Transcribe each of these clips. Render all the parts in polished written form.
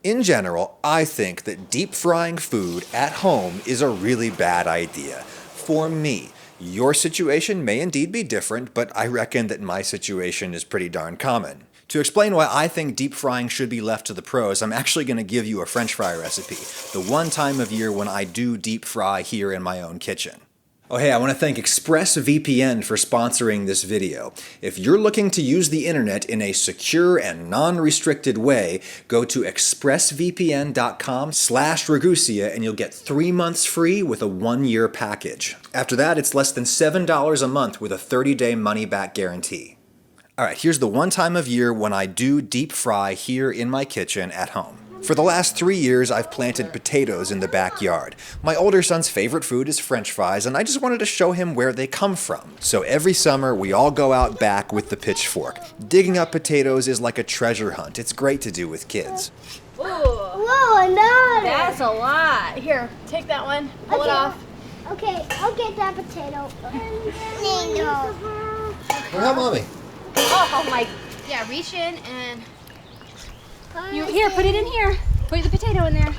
In general, I think that deep frying food at home is a really bad idea. For me, your situation may indeed be different, but I reckon that my situation is pretty darn common. To explain why I think deep frying should be left to the pros, I'm actually going to give you a French fry recipe, the one time of year when I do deep fry here in my own kitchen. Oh hey, I want to thank ExpressVPN for sponsoring this video. If you're looking to use the internet in a secure and non-restricted way, go to expressvpn.com/Ragusea and you'll get 3 months free with a 1-year package. After that, it's less than $7 a month with a 30-day money-back guarantee. Alright, here's the one time of year when I do deep fry here in my kitchen at home. For the last 3 years, I've planted potatoes in the backyard. My older son's favorite food is French fries, and I just wanted to show him where they come from. So every summer, we all go out back with the pitchfork. Digging up potatoes is like a treasure hunt. It's great to do with kids. Ooh. Whoa, no! That's a lot. Here, take that one. Pull it off. Okay, I'll get that potato. Well, help Mommy. Oh my. Yeah, reach in and... Here, put it in here. Put the potato in there.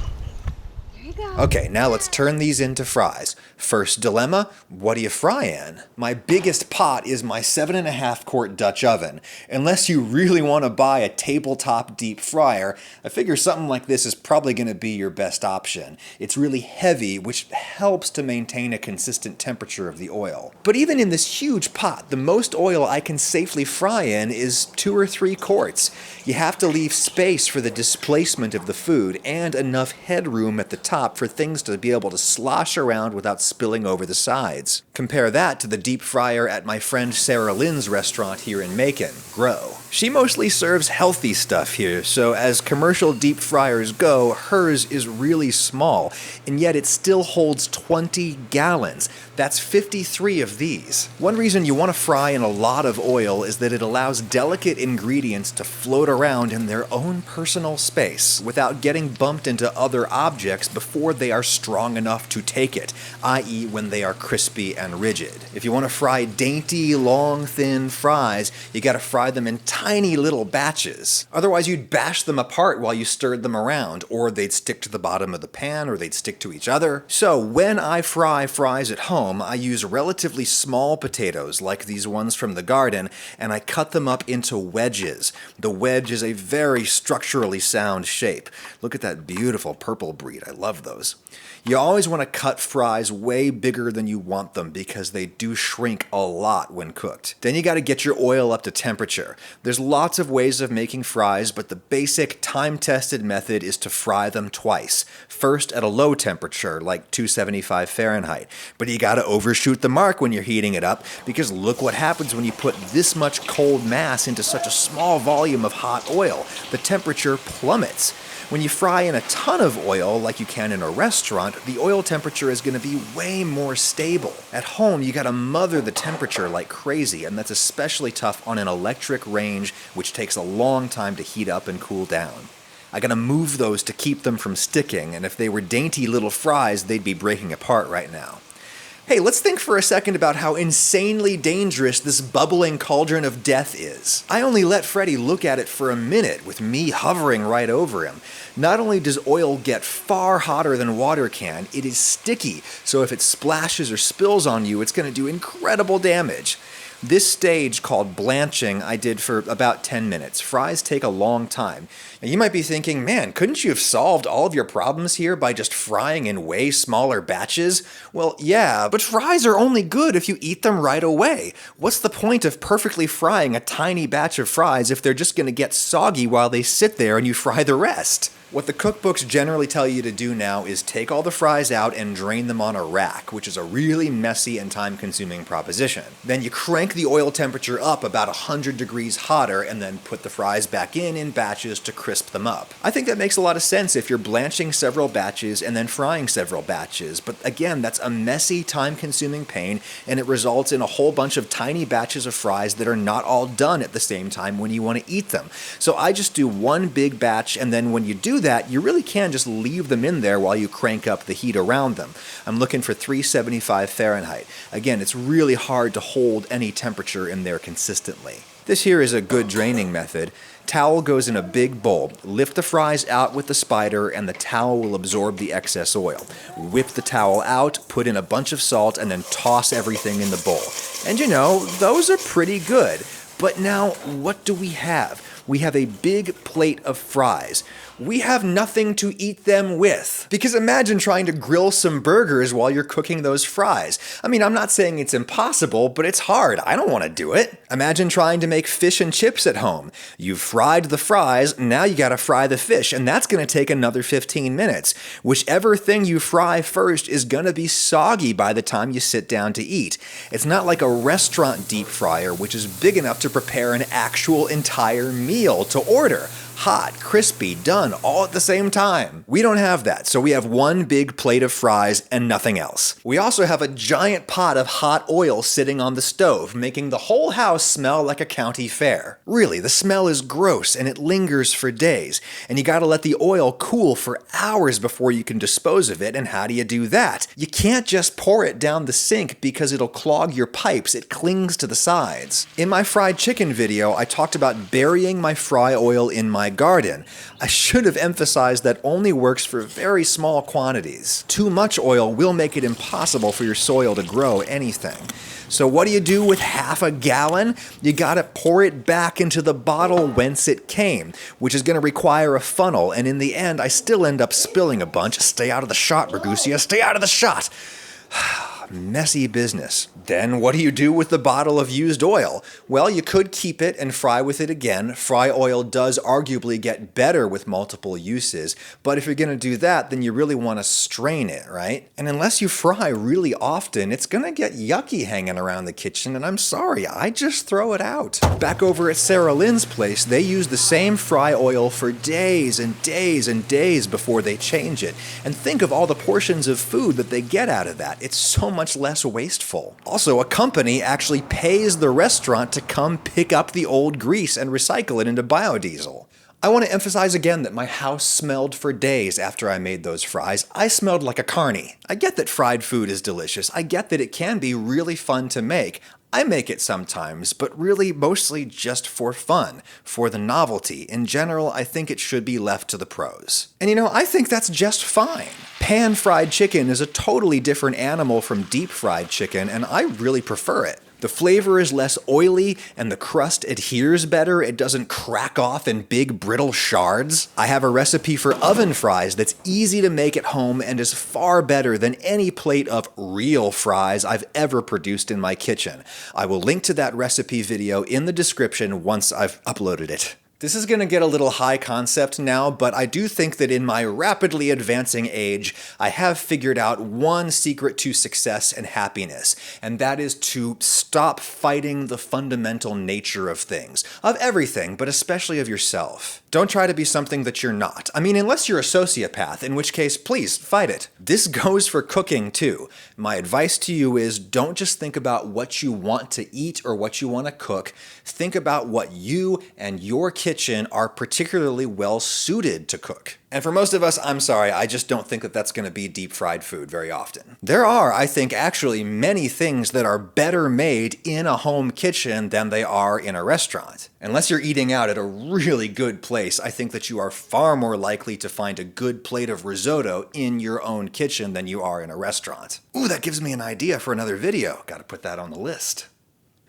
There you go. Okay, now let's turn these into fries. First dilemma, what do you fry in? My biggest pot is my 7.5 quart Dutch oven. Unless you really want to buy a tabletop deep fryer, I figure something like this is probably going to be your best option. It's really heavy, which helps to maintain a consistent temperature of the oil. But even in this huge pot, the most oil I can safely fry in is 2 or 3 quarts. You have to leave space for the displacement of the food and enough headroom at the top for things to be able to slosh around without spilling over the sides. Compare that to the deep fryer at my friend Sarah Lynn's restaurant here in Macon, Grow. She mostly serves healthy stuff here, so as commercial deep fryers go, hers is really small, and yet it still holds 20 gallons. That's 53 of these. One reason you want to fry in a lot of oil is that it allows delicate ingredients to float around in their own personal space without getting bumped into other objects before they are strong enough to take it, i.e. when they are crispy and rigid. If you want to fry dainty, long, thin fries, you gotta fry them in tiny little batches. Otherwise you'd bash them apart while you stirred them around, or they'd stick to the bottom of the pan, or they'd stick to each other. So when I fry fries at home, I use relatively small potatoes, like these ones from the garden, and I cut them up into wedges. The wedge is a very structurally sound shape. Look at that beautiful purple breed, I love those. You always want to cut fries way bigger than you want them because they do shrink a lot when cooked. Then you got to get your oil up to temperature. There's lots of ways of making fries, but the basic time-tested method is to fry them twice. First at a low temperature, like 275 Fahrenheit. But you got to overshoot the mark when you're heating it up, because look what happens when you put this much cold mass into such a small volume of hot oil. The temperature plummets. When you fry in a ton of oil, like you can in a restaurant, the oil temperature is going to be way more stable. At home, you gotta mother the temperature like crazy, and that's especially tough on an electric range, which takes a long time to heat up and cool down. I gotta move those to keep them from sticking, and if they were dainty little fries, they'd be breaking apart right now. Hey, let's think for a second about how insanely dangerous this bubbling cauldron of death is. I only let Freddy look at it for a minute, with me hovering right over him. Not only does oil get far hotter than water can, it is sticky, so if it splashes or spills on you, it's gonna do incredible damage. This stage, called blanching, I did for about 10 minutes. Fries take a long time. Now you might be thinking, man, couldn't you have solved all of your problems here by just frying in way smaller batches? Well, yeah, but fries are only good if you eat them right away. What's the point of perfectly frying a tiny batch of fries if they're just gonna get soggy while they sit there and you fry the rest? What the cookbooks generally tell you to do now is take all the fries out and drain them on a rack, which is a really messy and time-consuming proposition. Then you crank the oil temperature up about 100 degrees hotter and then put the fries back in batches to crisp them up. I think that makes a lot of sense if you're blanching several batches and then frying several batches, but again, that's a messy, time-consuming pain, and it results in a whole bunch of tiny batches of fries that are not all done at the same time when you want to eat them. So I just do one big batch, and then when you do that, you really can just leave them in there while you crank up the heat around them. I'm looking for 375 Fahrenheit. Again, it's really hard to hold any temperature in there consistently. This here is a good draining method. Towel goes in a big bowl. Lift the fries out with the spider and the towel will absorb the excess oil. Whip the towel out, put in a bunch of salt, and then toss everything in the bowl. And you know, those are pretty good. But now, what do we have? We have a big plate of fries. We have nothing to eat them with. Because imagine trying to grill some burgers while you're cooking those fries. I mean, I'm not saying it's impossible, but it's hard. I don't want to do it. Imagine trying to make fish and chips at home. You've fried the fries, now you gotta fry the fish, and that's gonna take another 15 minutes. Whichever thing you fry first is gonna be soggy by the time you sit down to eat. It's not like a restaurant deep fryer, which is big enough to prepare an actual entire meal to order. Hot, crispy, done, all at the same time. We don't have that, so we have one big plate of fries and nothing else. We also have a giant pot of hot oil sitting on the stove, making the whole house smell like a county fair. Really, the smell is gross and it lingers for days, and you gotta let the oil cool for hours before you can dispose of it, and how do you do that? You can't just pour it down the sink because it'll clog your pipes, it clings to the sides. In my fried chicken video, I talked about burying my fry oil in my garden. I should have emphasized that only works for very small quantities. Too much oil will make it impossible for your soil to grow anything. So what do you do with half a gallon? You gotta pour it back into the bottle whence it came, which is gonna require a funnel, and in the end I still end up spilling a bunch. Stay out of the shot, Ragusia, stay out of the shot! Messy business. Then what do you do with the bottle of used oil? Well, you could keep it and fry with it again. Fry oil does arguably get better with multiple uses, but if you're gonna do that, then you really wanna strain it, right? And unless you fry really often, it's gonna get yucky hanging around the kitchen, and I'm sorry, I just throw it out. Back over at Sarah Lynn's place, they use the same fry oil for days and days and days before they change it. And think of all the portions of food that they get out of that. It's so much less wasteful. Also, a company actually pays the restaurant to come pick up the old grease and recycle it into biodiesel. I want to emphasize again that my house smelled for days after I made those fries. I smelled like a carny. I get that fried food is delicious. I get that it can be really fun to make. I make it sometimes, but really mostly just for fun, for the novelty. In general, I think it should be left to the pros. And you know, I think that's just fine. Pan-fried chicken is a totally different animal from deep-fried chicken, and I really prefer it. The flavor is less oily and the crust adheres better. It doesn't crack off in big brittle shards. I have a recipe for oven fries that's easy to make at home and is far better than any plate of real fries I've ever produced in my kitchen. I will link to that recipe video in the description once I've uploaded it. This is going to get a little high concept now, but I do think that in my rapidly advancing age, I have figured out one secret to success and happiness, and that is to stop fighting the fundamental nature of things, of everything, but especially of yourself. Don't try to be something that you're not. I mean, unless you're a sociopath, in which case, please, fight it. This goes for cooking, too. My advice to you is don't just think about what you want to eat or what you want to cook. Think about what you and your kitchen are particularly well suited to cook. And for most of us, I'm sorry, I just don't think that that's going to be deep-fried food very often. There are, I think, actually many things that are better made in a home kitchen than they are in a restaurant. Unless you're eating out at a really good place, I think that you are far more likely to find a good plate of risotto in your own kitchen than you are in a restaurant. Ooh, that gives me an idea for another video. Gotta put that on the list.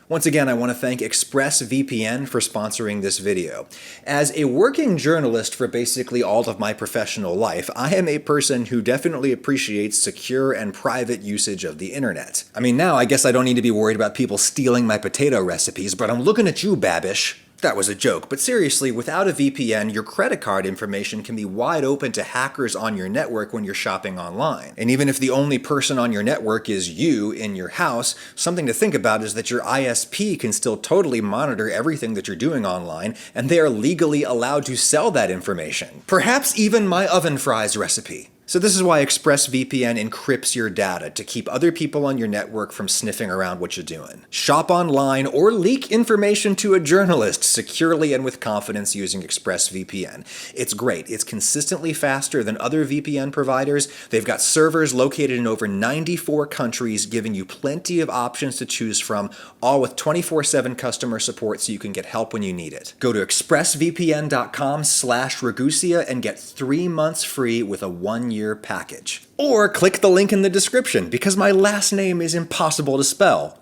Once again, I want to thank ExpressVPN for sponsoring this video. As a working journalist for basically all of my professional life, I am a person who definitely appreciates secure and private usage of the internet. I mean, now I guess I don't need to be worried about people stealing my potato recipes, but I'm looking at you, Babish. That was a joke, but seriously, without a VPN, your credit card information can be wide open to hackers on your network when you're shopping online. And even if the only person on your network is you in your house, something to think about is that your ISP can still totally monitor everything that you're doing online, and they are legally allowed to sell that information. Perhaps even my oven fries recipe. So this is why ExpressVPN encrypts your data to keep other people on your network from sniffing around what you're doing. Shop online or leak information to a journalist securely and with confidence using ExpressVPN. It's great. It's consistently faster than other VPN providers. They've got servers located in over 94 countries, giving you plenty of options to choose from, all with 24/7 customer support so you can get help when you need it. Go to expressvpn.com/Ragusia and get 3 months free with a 1-year package. Or click the link in the description because my last name is impossible to spell.